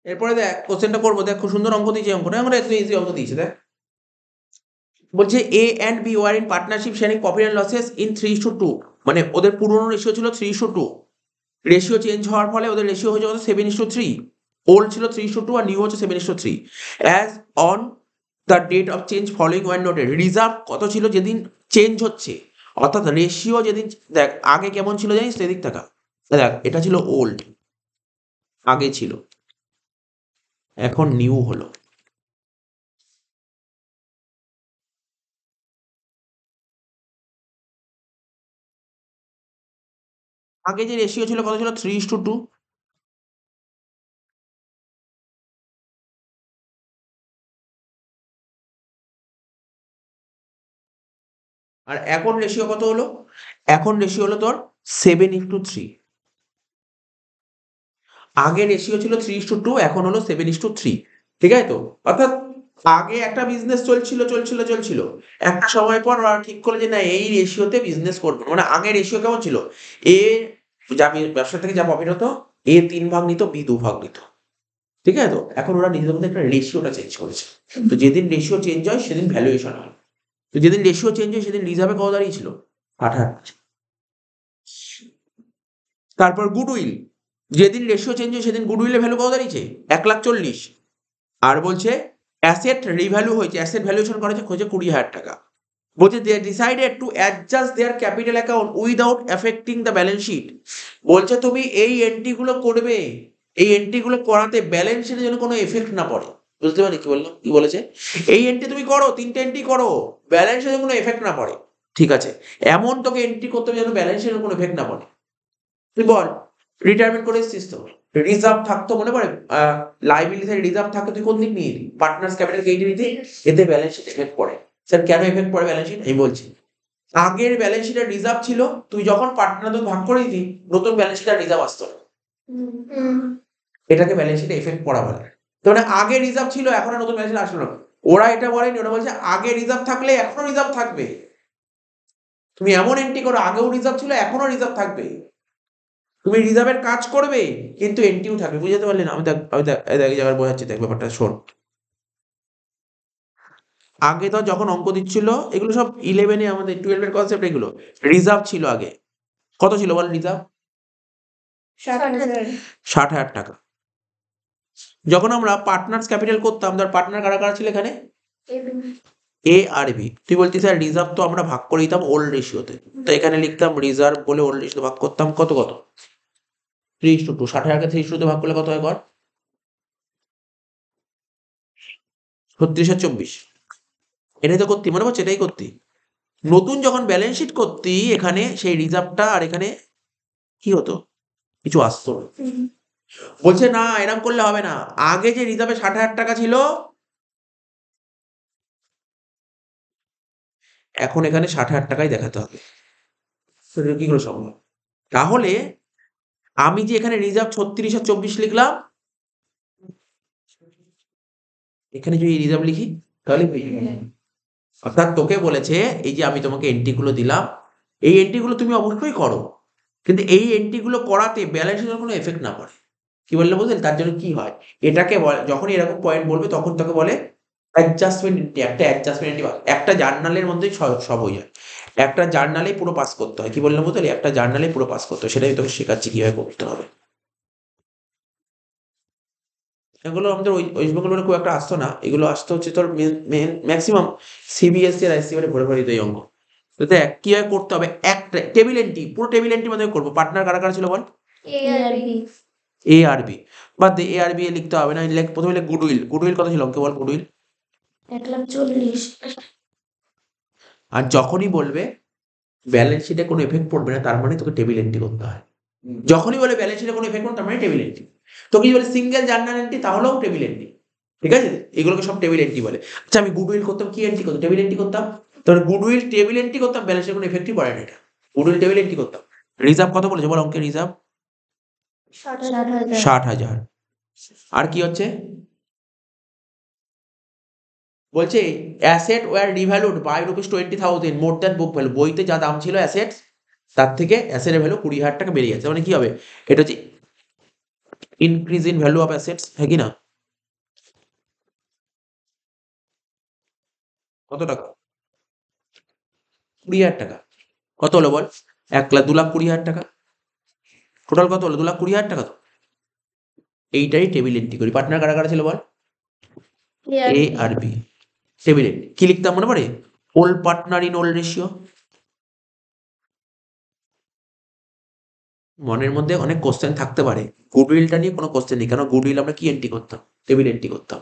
এরপরে দেখ কোশ্চেনটা করবো, দেখ খুব সুন্দর অঙ্ক দিয়েছে, অঙ্কটা আমরা একটু ইজি অঙ্ক দিয়েছে। দেখ বলছে A and B were in partnership sharing profit and losses in 3:2, মানে ওদের পুরনো রেশিও ছিল 3:2, রেশিও চেঞ্জ হওয়ার ফলে ওদের রেশিও হয়েছে কত 7:3, ওল্ড ছিল 3:2 আর নিউ হচ্ছে 7:3। As on the date of change following one noted, reserve কত ছিল যেদিন চেঞ্জ হচ্ছে, অর্থাৎ রেশিও যেদিন, দেখ আগে কেমন ছিল জানিস সেদিক টাকা, দেখ এটা ছিল ওল্ড, আগে ছিল, এখন নিউ হলো। আগে যে রেশিও ছিল কত ছিল 3:2, আর এখন রেশিও কত হলো, এখন রেশিও হলো তোর 7:3। আগে রেশিও ছিল 3:2, এখন হলো 7:3, ঠিক আছে তো? অর্থাৎ আগে একটা বিজনেস চলছিল চলছিল চলছিল, একটা সময় পর ওরা ঠিক করলো যে না এই রেশিওতে বিজনেস করবো, মানে আগে রেশিও কেমন ছিল, এ যা ব্যবসা থেকে যা প্রফিট হতো এ 3 ভাগ নিত, বি 2 ভাগ নিত, ঠিক আছে তো? এখন ওরা নিজেদের মধ্যে একটা রেশিওটা চেঞ্জ করেছে, তো যেদিন রেশিও চেঞ্জ হয় সেদিন ভ্যালুয়েশন হয়, তো যেদিন রেশিও চেঞ্জ হয় সেদিন রিজার্ভে কত দাঁড়িয়েছিল 68। তারপর গুডউইল, যেদিন রেশিও চেঞ্জ হয় সেদিন গুডউইলের ভ্যালু কত দাঁড়িয়েছে 1,40,000। আর বলছে অ্যাসেট রিভ্যালু হয়েছে, অ্যাসেট ভ্যালুয়েশন করেছে হয়েছে 20,000 টাকা। বলছে they decided to adjust their capital account without affecting the balance sheet. বলছে তুমি এই এন্ট্রিগুলো করবে, এই এন্ট্রিগুলো করাতে ব্যালেন্স শিটে যেন কোনো এফেক্ট না পড়ে। বুঝতে পারি কি বললাম, কি বলেছে? এই এন্ট্রি তুমি করো, 3টে এন্ট্রি করো, ব্যালেন্স শিটে কোনো এফেক্ট না পড়ে, ঠিক আছে? এমন তোকে এন্ট্রি করতে হবে যেন ব্যালেন্স শিটে কোনো এফেক্ট না পড়ে। তুই বল, রিটায়ারমেন্ট করে এসেছিস তো, রিজার্ভ থাকতো মনে পড়ে, লাইবিলিটি রিজার্ভ থাকতো, তুই কোন দিক নিয়ে এলি পার্টনার্স ক্যাপিটাল গেইটে নিতে, এতে ব্যালেন্স শিট এফেক্ট পড়ে। স্যার কেন এফেক্ট পড়ে ব্যালেন্স শিট, আমি বলছি। আগের ব্যালেন্স শিটের রিজার্ভ ছিল, তুই যখন পার্টনারদের ভাগ করে দিতি নতুন ব্যালেন্স শিটের রিজার্ভ আসতো না, এটাকে ব্যালেন্স শিটে এফেক্ট পড়া বলে। তো মানে আগে রিজার্ভ ছিল এখন আর নতুন ব্যালেন্স শিট আসলো না, ওরা এটা বলেনি, ওরা বলছে আগে রিজার্ভ থাকলে এখনো রিজার্ভ থাকবে, তুমি এমন এন্ট্রি করো আগেও রিজার্ভ ছিল এখনো রিজার্ভ থাকবে, তুমি রিজার্ভের কাজ করবে কিন্তু এন্ট্রিও থাকবে। বুঝতে পারলি না? আমি দেখ এই জায়গায় বোঝাচ্ছি, দেখ ব্যাপারটা শোন। আগে তো যখন অঙ্ক দিচ্ছিল, এগুলো সব 11-এ আমাদের 12-এর কনসেপ্ট, এগুলো রিজার্ভ ছিল আগে, কত ছিল বল রিজার্ভ? 60,000 টাকা। যখন আমরা পার্টনার্স ক্যাপিটাল করতাম, ধর পার্টনার কারা কারা ছিল এখানে, এ আর বি, তুই বলতি স্যার রিজার্ভ তো আমরা ভাগ করে দিতাম ওল্ড রেশিওতে, তো এখানে লিখতাম রিজার্ভ বলে ওল্ড রেশিও ভাগ করতাম, কত কত 3:2, 60,000কে 3:2 ভাগ করলে কত হয় কর, 36 আর 24, এটাই তো করতি, মনে পড়ছে এটাই করতি। নতুন যখন ব্যালেন্স শিট করতি এখানে সেই রিজার্ভটা আর এখানে কি হতো, কিছু আসতো না। বলছে না এরকম করলে হবে না, আগে যে রিজার্ভে 60,000 টাকা ছিল এখন এখানে 60,000 টাকাই দেখাতে হবে, তো এটা কি করে সম্ভব? তাহলে আমি যে এখানে রিজার্ভ 36 আর 24 লিখলাম, এখানে যদি রিজার্ভ লিখি তাহলে হয়ে যাবে। অর্থাৎ তোকে বলেছে এই যে আমি তোমাকে এন্ট্রি গুলো দিলাম, এই এন্ট্রি গুলো তুমি অবশ্যই করো, কিন্তু এই এন্ট্রি গুলো করাতে ব্যালেন্সের কোনো এফেক্ট না পড়ে। কি বললে বুঝলেন? তার জন্য কি হয়, এটাকে যখন এরকম পয়েন্ট বলবে তখন তোকে বলে অ্যাডজাস্টমেন্ট এন্ট্রি, একটা অ্যাডজাস্টমেন্ট এন্ট্রি, একটা জার্নালের মধ্যেই সব হয়ে যায়, একটা জার্নালেই পুরো পাস করতে হয়। কি বললাম বুঝলি, একটা জার্নালে পুরো পাস করতে হয়, সেটাই তোকে শেখাচ্ছি কিভাবে করতে হবে। এগুলো আমাদের ওয়েস্ট বেঙ্গল খুব একটা আসতো না, এগুলো আসতো হচ্ছে তোর ম্যাক্সিমাম সিবিএসসি আর আইসিএসসি ভরে ভরে দিত এই অঙ্ক। তো দেখ কিভাবে করতে হবে, একটা টেবিল এন্ট্রি, পুরো টেবিল এন্ট্রি মধ্যে করবো। পার্টনার কারা কারা ছিল বল, এ আর বি, বাদ দে এ আর বি এ লিখতে হবে না, প্রথমে লিখ গুডউইল, গুডউইল কত ছিল অঙ্কে বল, গুডউইল 1,40,000। আর যখনই বলবে ব্যালেন্স শিটে কোনো এফেক্ট পড়বে না তার মানে তোকে টেবিল এন্ট্রি করতে হয়, যখনই বলে ব্যালেন্স শিটে কোনো এফেক্ট পড়বে তার মানে টেবিল এন্ট্রি, তোকে যদি বলে সিঙ্গেল জার্নাল এন্ট্রি তাহলেও টেবিল এন্ট্রি, ঠিক আছে? এগুলোকে সব টেবিল এন্ট্রি বলে। আচ্ছা আমি গুডউইল করতাম, কি এন্ট্রি করতাম, টেবিল এন্ট্রি করতাম, তাহলে গুডউইল টেবিল এন্ট্রি করতাম, ব্যালেন্সের কোনো এফেক্টই পড়ে না এটা, গুডউইল টেবিল এন্ট্রি করতাম। রিজার্ভ কত বলেছে বল অঙ্কে, রিজার্ভ 60,000। 60,000। আর কি হচ্ছে, বলছে asset were revalued by ₹20,000 more than book value, বইতে যা দাম ছিল অ্যাসেট তার থেকে অ্যাসেটের ভ্যালু 20,000 টাকা বেড়ে যাচ্ছে, মানে কি হবে, এটা হচ্ছে increase in value of assets, হ্যাঁ কি না? কত টাকা? 20,000 টাকা। কত হলো বল? 2,20,000 টাকা। টোটাল কত হলো? 2,20,000 টাকা তো। এইটাই টেবিল এন্ট্রি করি। পার্টনার কারা কারা ছিল বল? এ আর বি। টেবিল এন্ট্রি কি লিখতাম মনে পড়ে? Old partner in old ratio. মনের মধ্যে অনেক কোশ্চেন থাকতে পারে, গুডউইলটা নিয়ে কোনো কোশ্চেন নেই, কেন গুডউইল আমরা কি এন্ট্রি করতাম? টেবিল এন্ট্রি করতাম।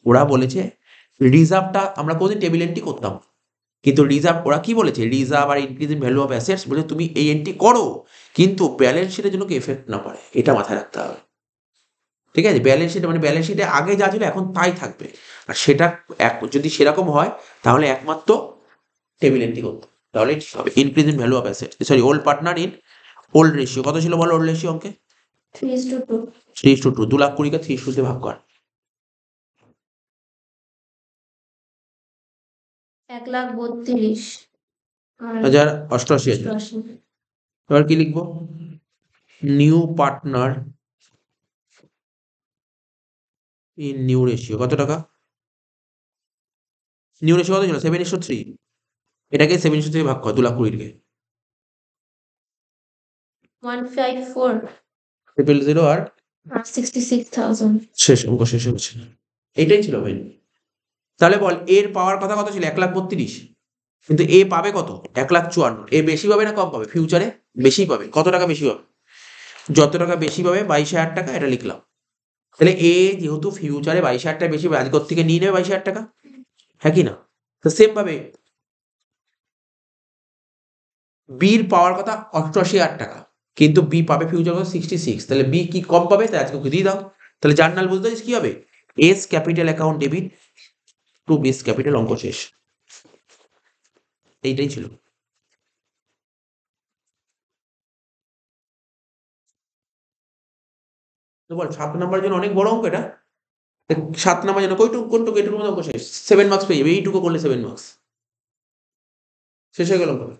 ওরা বলেছে রিজার্ভটা আমরা কোনদিন টেবিল এন্ট্রি করতাম, কিন্তু রিজার্ভ ওরা কি বলেছে, রিজার্ভ আর increase in value of assets বলে তুমি এই এন্ট্রি করো, কিন্তু ব্যালেন্স শিটের জন্য কি এফেক্ট না পড়ে, এটা মাথায় রাখতে হবে। ঠিক আছে, ব্যালেন্স শিট মানে ব্যালেন্স শিটে আগে যা ছিল এখন তাই থাকবে, আর সেটা যদি সেরকম হয় তাহলে একমাত্র টেবিল এন্ট্রি করতে হবে। তাহলে ঠিক হবে। Increase in value of assets, sorry old partner in old ratio কত ছিল বলো? ওল্ড রেশিও অঙ্কে 3:2। 3:2। 2,20,000 কে 3:2 দিয়ে ভাগ কর। 1,32,088। 1,88,000। এবার কি লিখবো? New partner in new ratio কত টাকা? নিউ রেশিও কত ছিল? 7:3। এটাকে 7:3 দিয়ে ভাগ কর 2,20,000 কে। 154 000 আর 66,000। শেষ অঙ্ক শেষ হচ্ছে। এইটাই ছিল মেন। তাহলে বল এর পাওয়ার কথা কত ছিল? 1,32,000। কিন্তু এ পাবে কত? 1,54,000। এ বেশি পাবে না কম পাবে? ফিউচারে বেশি পাবে। কত টাকা বেশি পাবে? যত টাকা বেশি পাবে 22,000 টাকা, এটা লিখলাম। তাহলে এ যেহেতু ফিউচারে 22,000 টাকা বেশি পাবে, আজকের থেকে নিয়ে নেবে 22,000 টাকা, হ্যাঁ কি না? তো সেম ভাবে বির পাওয়ার কথা 88,000 টাকা, কিন্তু বি পাবে ফিউচার কথা 66। তাহলে বি কি কম পাবে? তাই আজকে ওকে দিয়ে দাও। তাহলে জার্নাল বুঝতে পারছিস কি হবে? S capital account debit two বিস ক্যাপিটাল, অঙ্ক শেষ। এইটাই ছিল। তো বল 7 নাম্বারের জন্য অনেক বড় অঙ্ক এটা। 7 নাম্বার জন্য কোনটুকু এটুকুর মধ্যে অঙ্ক শেষ। 7 মার্কস পেয়ে যাবে, এইটুকু করলে 7 মার্কস শেষ হয়ে গেল অঙ্কটা।